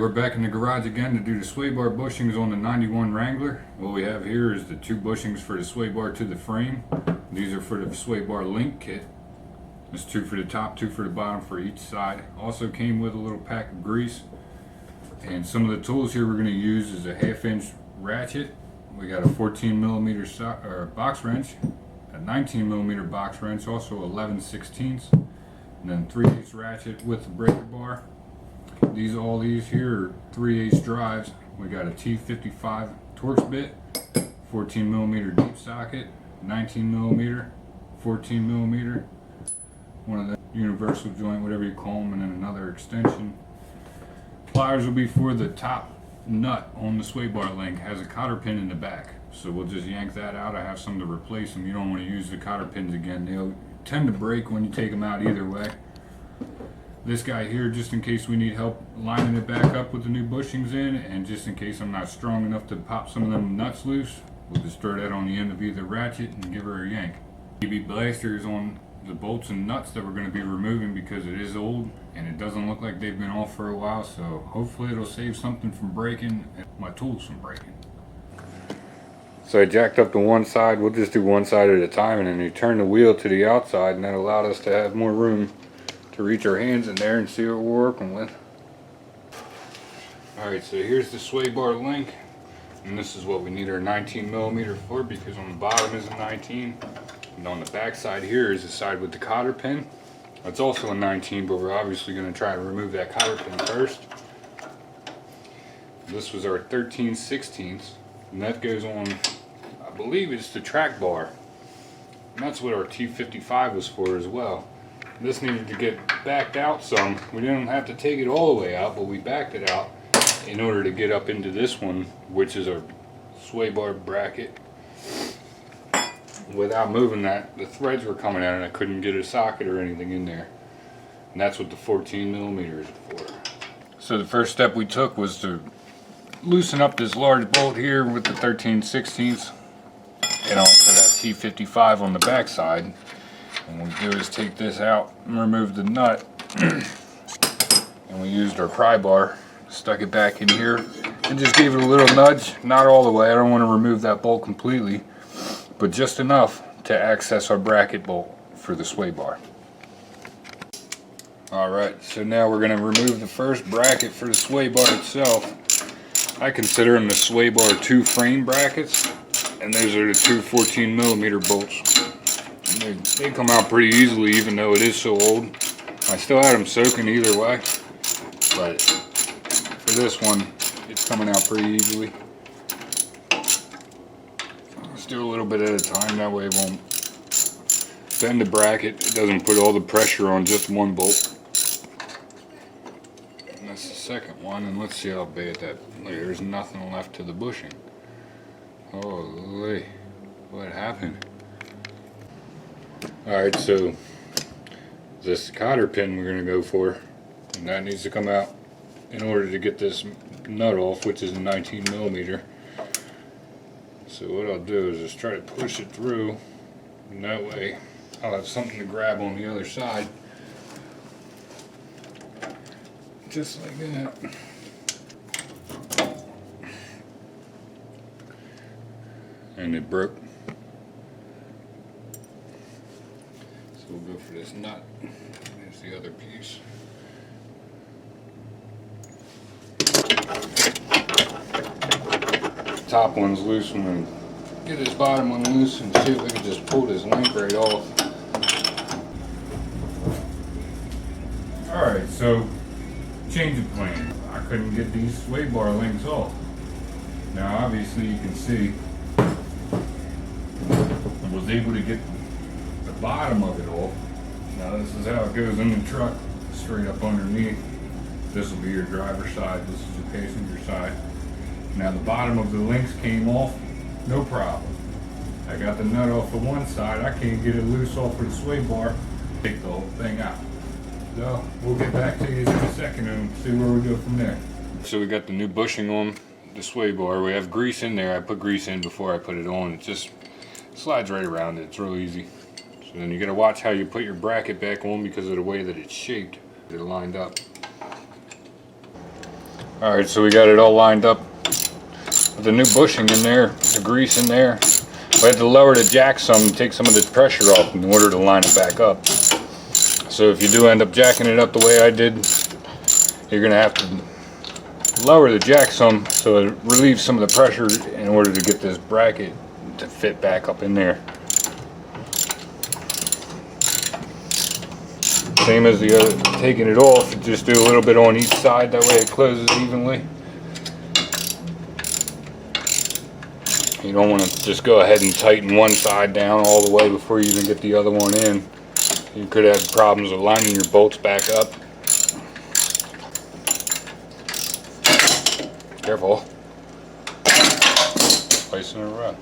we're back in the garage again to do the sway bar bushings on the 91 Wrangler. What we have here is the two bushings for the sway bar to the frame. These are for the sway bar link kit. There's two for the top, two for the bottom for each side. Also came with a little pack of grease. And some of the tools here we're going to use is a 1/2-inch ratchet. We got a 14mm box wrench, a 19mm box wrench, also 11/16, and then 3/8 ratchet with the breaker bar. All these here are 3/8 drives. We got a T55 Torx bit, 14mm deep socket, 19mm, 14mm, one of the universal joint, whatever you call them, and then another extension. Pliers will be for the top nut on the sway bar link. Has a cotter pin in the back, so we'll just yank that out. I have some to replace them. You don't want to use the cotter pins again. They'll tend to break when you take them out either way. This guy here, just in case we need help lining it back up with the new bushings in, and just in case I'm not strong enough to pop some of them nuts loose, we'll just throw that on the end of either ratchet and give her a yank. BB blasters on the bolts and nuts that we're going to be removing because it is old and it doesn't look like they've been off for a while, so hopefully it'll save something from breaking and my tools from breaking. So I jacked up to one side. We'll just do one side at a time, and then you turn the wheel to the outside, and that allowed us to have more room to reach our hands in there and see what we're working with. Alright, so here's the sway bar link, and this is what we need our 19mm for, because on the bottom is a 19, and on the back side here is the side with the cotter pin. It's also a 19, but we're obviously going to try to remove that cotter pin first. This was our 13/16, and that goes on, I believe it's the track bar, and that's what our T55 was for as well. This needed to get backed out some. We didn't have to take it all the way out, but we backed it out in order to get up into this one, which is our sway bar bracket. Without moving that, the threads were coming out and I couldn't get a socket or anything in there. And that's what the 14mm is for. So the first step we took was to loosen up this large bolt here with the 13/16 and onto that T55 on the back side. And what we do is take this out and remove the nut, and we used our pry bar, stuck it back in here, and just gave it a little nudge, not all the way. I don't want to remove that bolt completely, but just enough to access our bracket bolt for the sway bar. Alright, so now we're going to remove the first bracket for the sway bar itself. I consider them the sway bar 2 frame brackets, and those are the two 14mm bolts. They come out pretty easily, even though it is so old. I still had them soaking either way, but for this one, it's coming out pretty easily. Let's do a little bit at a time, that way it won't bend the bracket. It doesn't put all the pressure on just one bolt. And that's the second one, and let's see how bad that. Look, there's nothing left to the bushing. Holy, what happened? Alright, so this cotter pin we're going to go for, and that needs to come out in order to get this nut off, which is a 19mm. So what I'll do is just try to push it through, and that way I'll have something to grab on the other side. Just like that. And it broke. We'll go for this nut. There's the other piece. Top one's loose. I'm going to get this bottom one loose and see if we can just pull this link right off. Alright, so change of plan. I couldn't get these sway bar links off. Now obviously you can see I was able to get the bottom of it off. Now this is how it goes in the truck, straight up underneath. This will be your driver's side, this is your passenger side. Now the bottom of the links came off, no problem. I got the nut off the one side, I can't get it loose off of the sway bar, take the whole thing out. So we'll get back to you in a second and see where we go from there. So we got the new bushing on the sway bar. We have grease in there. I put grease in before I put it on. It just slides right around it. It's real easy. So then you got to watch how you put your bracket back on because of the way that it's shaped. They're lined up. Alright, so we got it all lined up with the new bushing in there, the grease in there. We had to lower the jack some and take some of the pressure off in order to line it back up. So if you do end up jacking it up the way I did, you're going to have to lower the jack some so it relieves some of the pressure in order to get this bracket to fit back up in there. Same as the other, taking it off, just do a little bit on each side, that way it closes evenly. You don't want to just go ahead and tighten one side down all the way before you even get the other one in. You could have problems with lining your bolts back up. Careful. Twice in a row.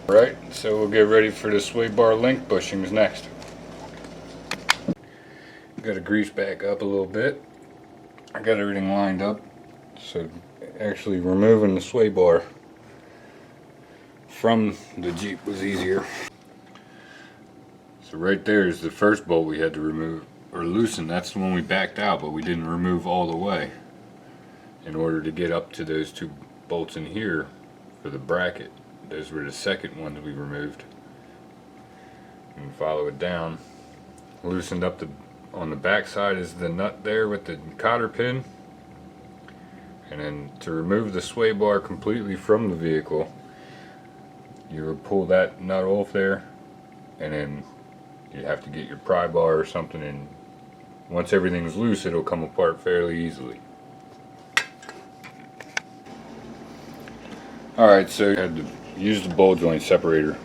Right, so we'll get ready for the sway bar link bushings next. Got to grease back up a little bit. I got everything lined up, so actually removing the sway bar from the Jeep was easier. So right there is the first bolt we had to remove or loosen. That's the one we backed out, but we didn't remove all the way in order to get up to those two bolts in here for the bracket. Those were the second ones we removed. And follow it down. Loosened up on the back side is the nut there with the cotter pin. And then to remove the sway bar completely from the vehicle, you would pull that nut off there, and then you have to get your pry bar or something, and once everything's loose it'll come apart fairly easily. Alright, so I had to use the ball joint separator,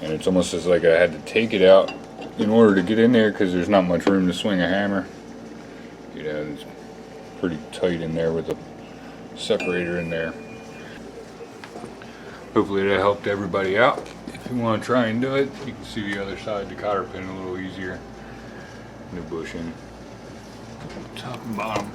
and it's almost as like I had to take it out in order to get in there because there's not much room to swing a hammer. You know, it's pretty tight in there with the separator in there. Hopefully that helped everybody out. If you want to try and do it, you can see the other side, the cotter pin, a little easier. New bushing, top and bottom.